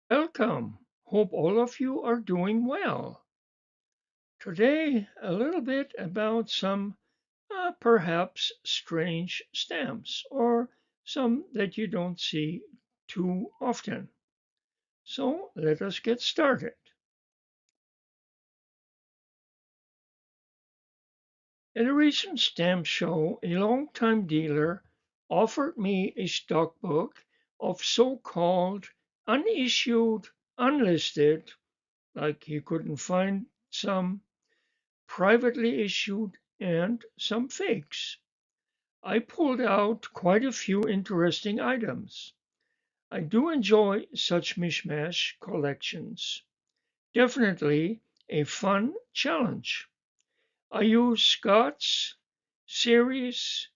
Welcome. Hope all of you are doing well. Today, a little bit about some perhaps strange stamps or some that you don't see too often. So let us get started. At a recent stamp show, a longtime dealer offered me a stockbook of so called unissued, unlisted, like he couldn't find some privately issued, and some fakes. I pulled out quite a few interesting items. I do enjoy such mishmash collections. Definitely a fun challenge. I use Scott's series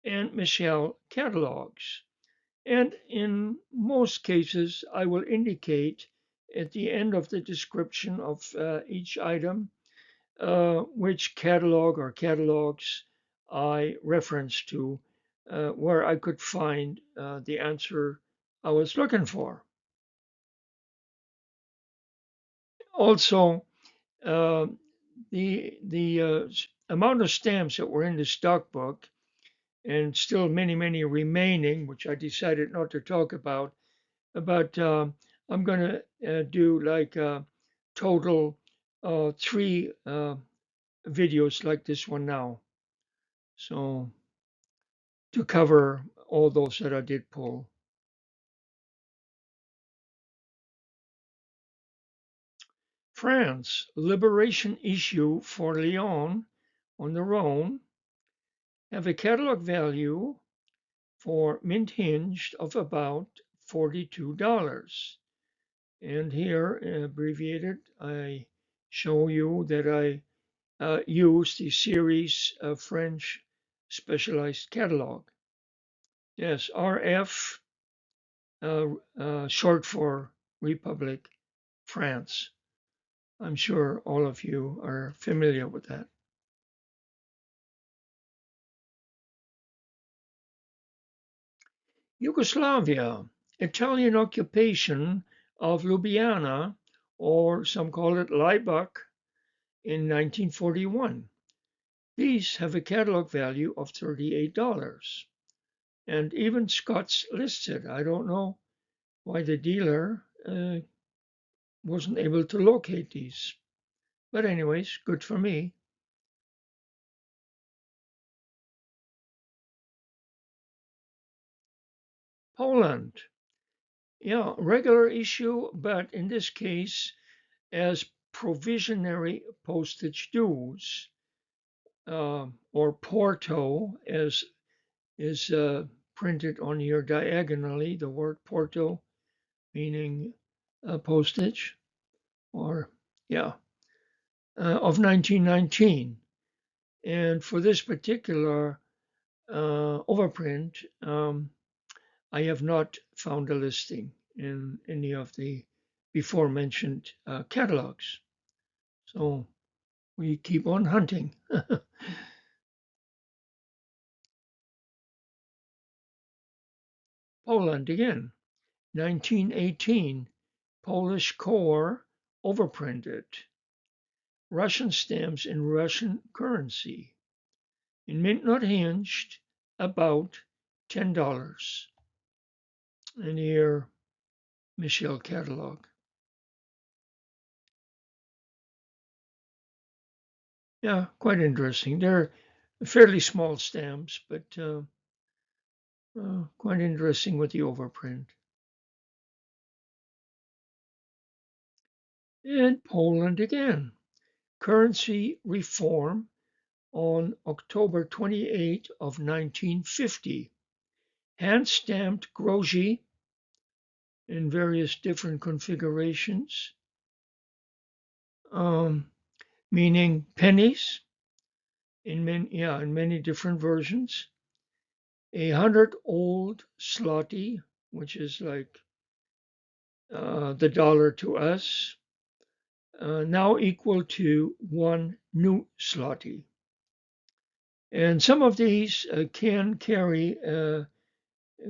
and Michelle catalogs, and in most cases, I will indicate at the end of the description of each item which catalog or catalogs I referenced to, where I could find the answer I was looking for. Also, uh, the amount of stamps that were in the stock book, and still many remaining, which I decided not to talk about, but I'm going to do like total three videos like this one now. So to cover all those that I did pull. France, liberation issue for Lyon on the Rhone have a catalog value for mint hinged of about $42. And here, abbreviated, I show you that I used the series of French specialized catalog. Yes, RF, short for Republic, France. I'm sure all of you are familiar with that. Yugoslavia, Italian occupation of Ljubljana, or some call it Laibach, in 1941. These have a catalog value of $38. And even Scott's listed. I don't know why the dealer wasn't able to locate these. But, anyways, good for me. Poland. Yeah, regular issue, but in this case, as provisionary postage dues, or Porto, as is printed on here diagonally, the word Porto meaning postage, or yeah, of 1919. And for this particular overprint, I have not found a listing in any of the before mentioned catalogs. So we keep on hunting. Poland again, 1918, Polish core overprinted. Russian stamps in Russian currency. In mint not hinged, about $10. And here, Michelle catalog. Yeah, quite interesting. They're fairly small stamps, but quite interesting with the overprint. And Poland again. Currency reform on October 28 of 1950. Hand-stamped groszy in various different configurations, um, meaning pennies in many different versions. 100 old zloty, which is like the dollar to us, now equal to one new zloty. And some of these can carry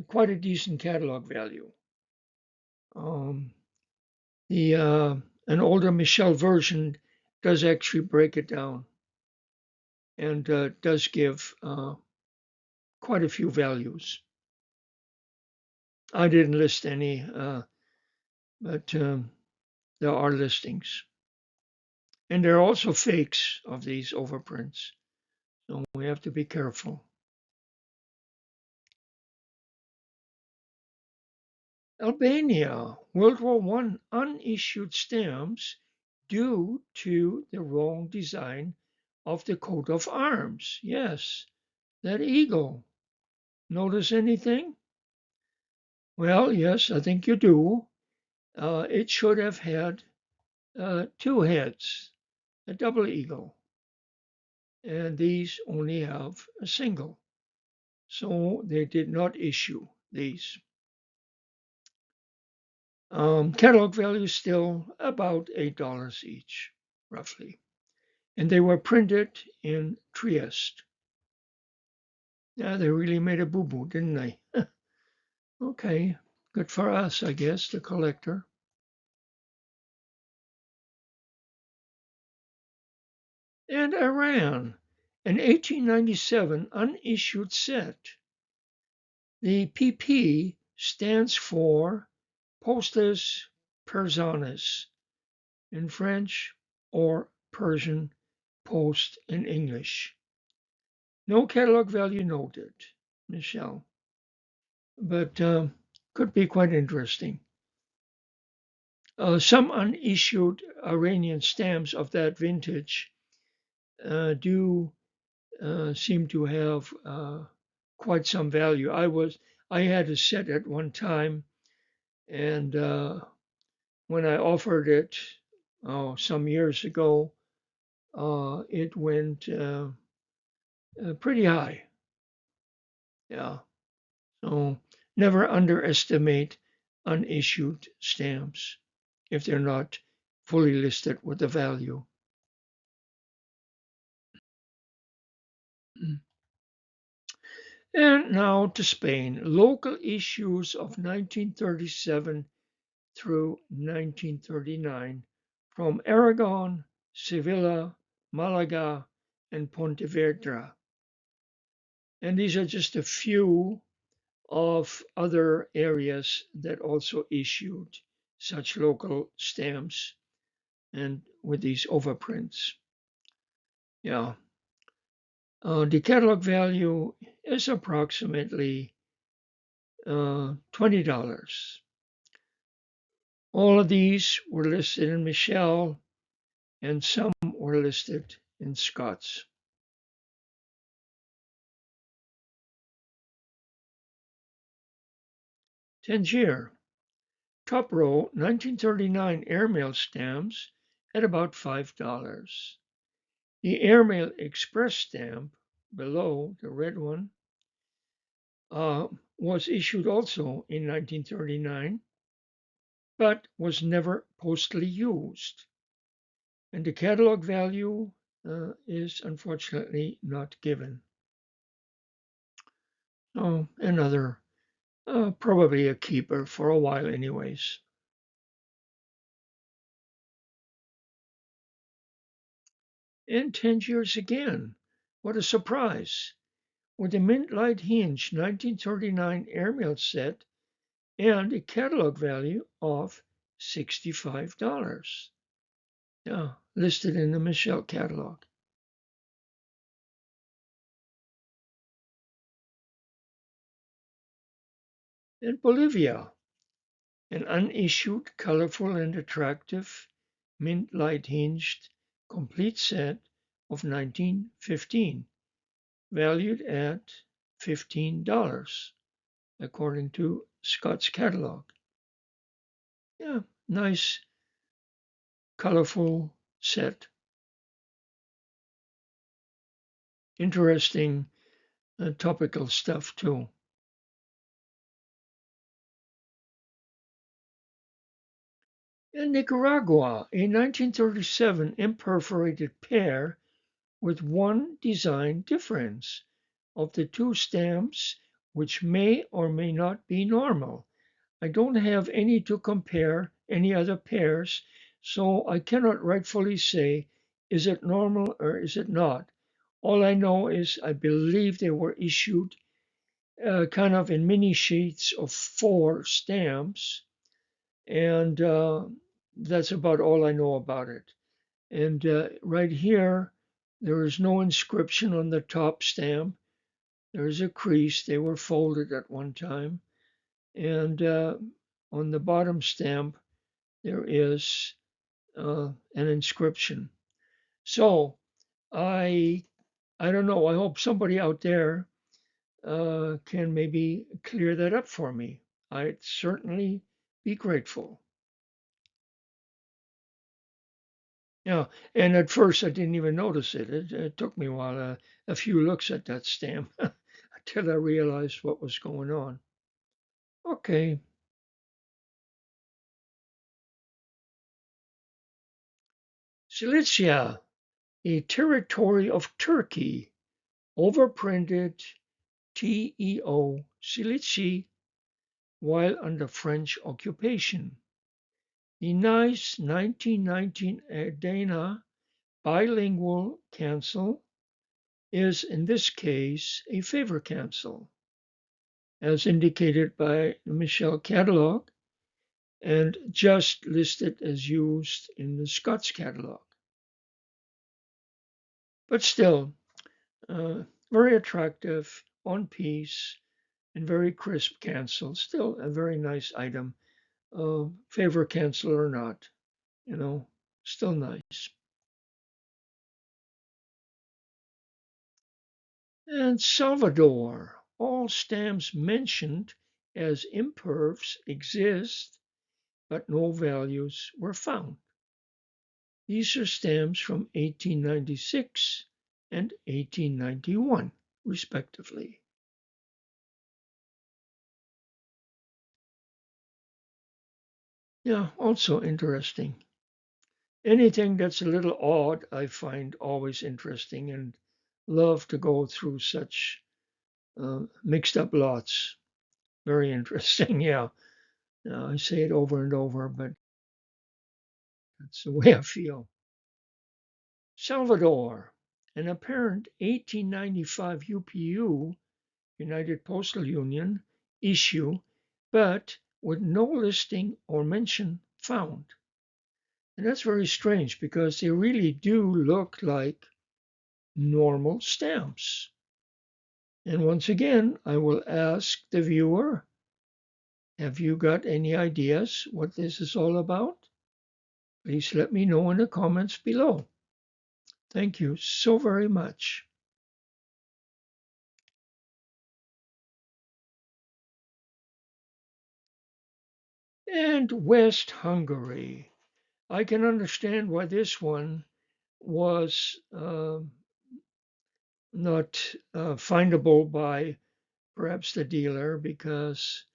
quite a decent catalog value. Um, The an older Michelle version does actually break it down and does give quite a few values. I didn't list any, but there are listings. And there are also fakes of these overprints, so we have to be careful. Albania, World War I unissued stamps due to the wrong design of the coat of arms. Yes, that eagle. Notice anything? Well, yes, I think you do. It should have had two heads, a double eagle, and these only have a single. So they did not issue these. Catalog value still about $8 each, roughly. And they were printed in Trieste. Yeah, they really made a boo-boo, didn't they? Okay, good for us, I guess, the collector. And Iran, an 1897 unissued set. The PP stands for Postes Persanes in French or Persian post in English. No catalog value noted, Michelle, but could be quite interesting. Some unissued Iranian stamps of that vintage do seem to have quite some value. I had a set at one time, and when I offered it some years ago, it went pretty high. Yeah, so never underestimate unissued stamps if they're not fully listed with the value. And now to Spain. Local issues of 1937 through 1939 from Aragon, Sevilla, Malaga, and Pontevedra. And these are just a few of other areas that also issued such local stamps and with these overprints. Yeah. The catalog value is approximately $20. All of these were listed in Michelle, and some were listed in Scott's. Tangier, top row 1939 airmail stamps at about $5. The Airmail Express stamp below, the red one, was issued also in 1939, but was never postally used. And the catalog value is unfortunately not given. So another, probably a keeper for a while anyways. And Tangiers again. What a surprise. With a mint light hinge 1939 airmail set and a catalog value of $65. Yeah, listed in the Michelle catalog. And Bolivia, an unissued, colorful, and attractive mint light hinged complete set of 1915, valued at $15, according to Scott's catalog. Yeah, nice, colorful set. Interesting topical stuff, too. In Nicaragua, a 1937 imperforated pair with one design difference of the two stamps, which may or may not be normal. I don't have any to compare any other pairs, so I cannot rightfully say is it normal or is it not. All I know is I believe they were issued kind of in mini sheets of 4 stamps, and that's about all I know about it. And right here, there is no inscription on the top stamp. There is a crease. They were folded at one time. And on the bottom stamp, there is an inscription. So I I don't know. I hope somebody out there can maybe clear that up for me. I'd certainly be grateful. Yeah, and at first I didn't even notice it. It took me a while, a few looks at that stamp until I realized what was going on. Okay, Cilicia, a territory of Turkey, overprinted TEO Silici while under French occupation. The nice 1919 Adena bilingual cancel is in this case a favor cancel, as indicated by the Michel catalog and just listed as used in the Scots catalog. But still, very attractive, on piece, and very crisp cancel. Still a very nice item. Favor cancel or not, you know, still nice. And Salvador, all stamps mentioned as impervs exist, but no values were found. These are stamps from 1896 and 1891, respectively. Yeah, also interesting. Anything that's a little odd, I find always interesting and love to go through such mixed up lots. Very interesting, yeah. I say it over and over, but that's the way I feel. Salvador, an apparent 1895 UPU, United Postal Union, issue, but with no listing or mention found. And that's very strange because they really do look like normal stamps. And once again, I will ask the viewer, have you got any ideas what this is all about? Please let me know in the comments below. Thank you so very much. And West Hungary. I can understand why this one was not findable by perhaps the dealer because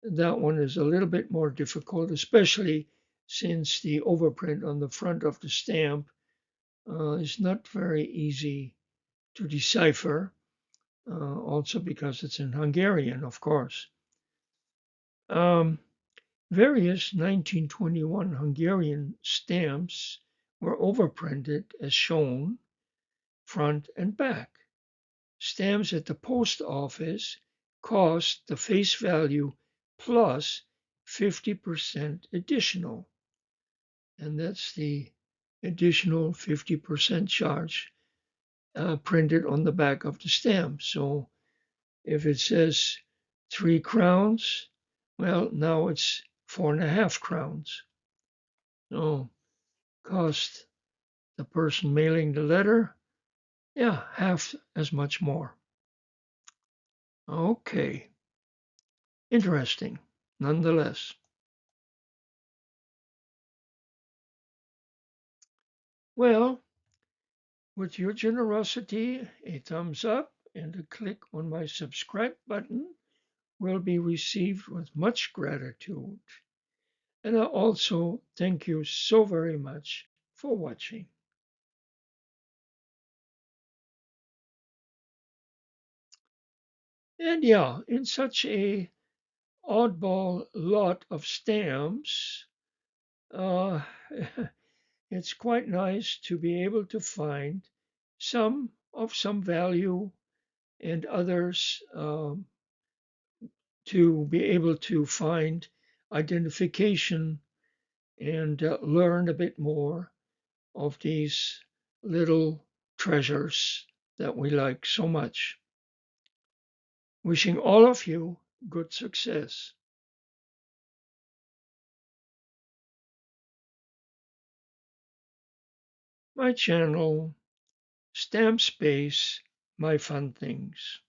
that one is a little bit more difficult, especially since the overprint on the front of the stamp is not very easy to decipher, also because it's in Hungarian, of course. Um, Various 1921 Hungarian stamps were overprinted as shown, front and back. Stamps at the post office cost the face value plus 50% additional. And that's the additional 50% charge printed on the back of the stamp. So if it says 3 crowns, well, now it's 4.5 crowns. So cost the person mailing the letter, yeah, half as much more. Okay, interesting, nonetheless. Well, with your generosity, a thumbs up and a click on my subscribe button will be received with much gratitude. And I also thank you so very much for watching. And yeah, in such a oddball lot of stamps, Uh, it's quite nice to be able to find some of some value and others to be able to find identification and learn a bit more of these little treasures that we like so much. Wishing all of you good success. My channel, Stamp Space, My Fun Things.